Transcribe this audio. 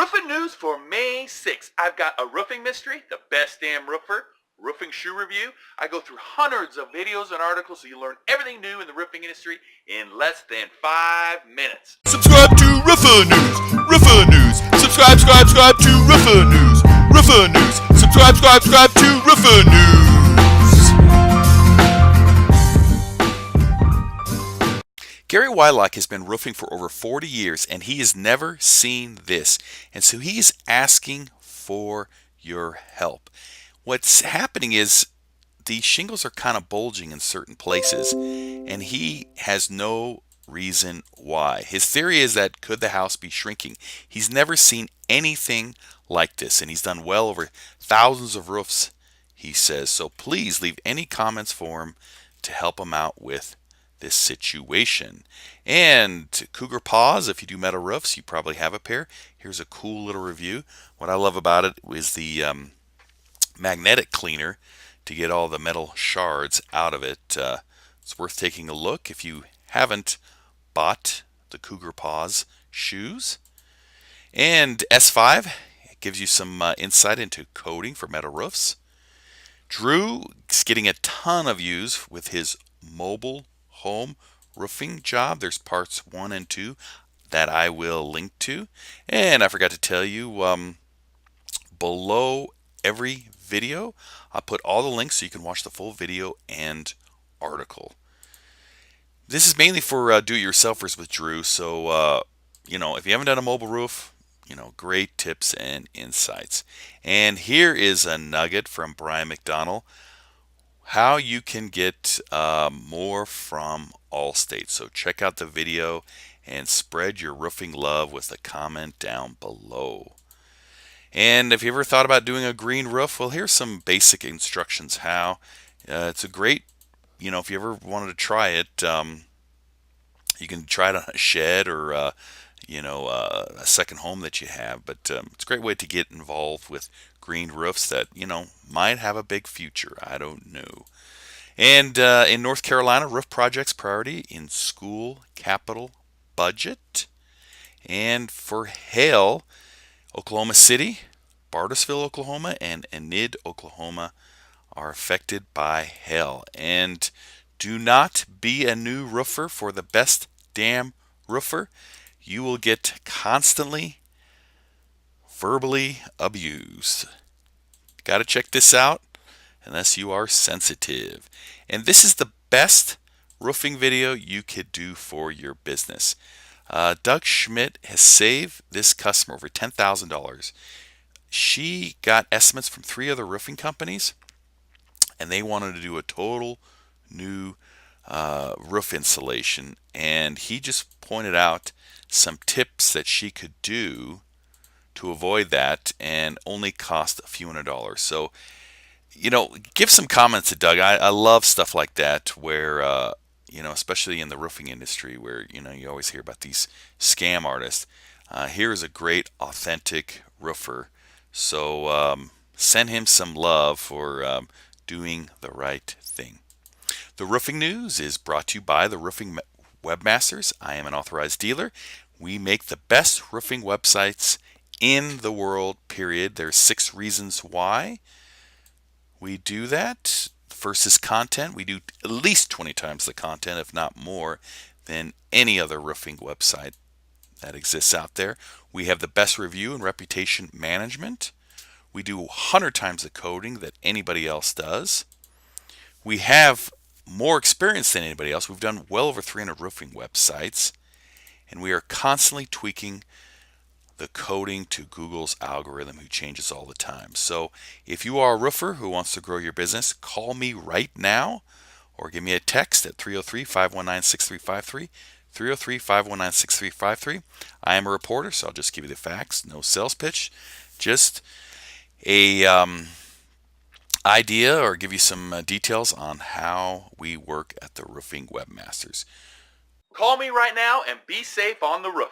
Roofing news for May 6th. I've got a roofing mystery, the best damn roofer, roofing shoe review. I go through hundreds of videos and articles so you learn everything new in the roofing industry in less than 5 minutes. Subscribe to Roofer News. Roofer News. Subscribe to Roofer News. Roofer News. Subscribe to Roofer News. Gary Wylock has been roofing for over 40 years and he has never seen this. And so he's asking for your help. What's happening is the shingles are kind of bulging in certain places and he has no reason why. His theory is that could the house be shrinking? He's never seen anything like this and he's done well over thousands of roofs, he says. So please leave any comments for him to help him out with this situation. And Cougar Paws, if you do metal roofs, you probably have a pair. Here's a cool little review. What I love about it is the magnetic cleaner to get all the metal shards out of it. It's worth taking a look if you haven't bought the Cougar Paws shoes. And S5 gives you some insight into coating for metal roofs. Drew is getting a ton of views with his mobile home roofing job. There's parts 1 and 2 that I will link to. And I forgot to tell you, below every video, I put all the links so you can watch the full video and article. This is mainly for do-it-yourselfers with Drew. So, if you haven't done a mobile roof, great tips and insights. And here is a nugget from Brian McDonald. How you can get more from Allstate. So check out the video and spread your roofing love with a comment down below. And if you ever thought about doing a green roof, well, here's some basic instructions how. It's a great, if you ever wanted to try it, you can try it on a shed or a second home that you have. But it's a great way to get involved with green roofs that, might have a big future. I don't know. And in North Carolina, roof projects priority in school capital budget. And for hail, Oklahoma City, Bartlesville, Oklahoma, and Enid, Oklahoma are affected by hail. And do not be a new roofer for the best damn roofer. You will get constantly verbally abused. Got to check this out unless you are sensitive. And this is the best roofing video you could do for your business. Doug Schmidt has saved this customer over $10,000. She got estimates from 3 other roofing companies and they wanted to do a total new roof insulation, and he just pointed out some tips that she could do to avoid that and only cost a few $100s. So, give some comments to Doug. I love stuff like that where, especially in the roofing industry where, you always hear about these scam artists. Here's a great, authentic roofer. So send him some love for doing the right thing. The Roofing News is brought to you by the Roofing Webmasters. I am an authorized dealer. We make the best roofing websites in the world, period. There's 6 reasons why we do that. First is content. We do at least 20 times the content, if not more, than any other roofing website that exists out there. We have the best review and reputation management. We do 100 times the coding that anybody else does. We have more experience than anybody else. We've done well over 300 roofing websites, and we are constantly tweaking the coding to Google's algorithm, who changes all the time. So if you are a roofer who wants to grow your business, call me right now or give me a text at 303-519-6353, 303-519-6353. I am a reporter, so I'll just give you the facts. No sales pitch, just a idea or give you some details on how we work at the Roofing Webmasters. Call me right now and be safe on the roof.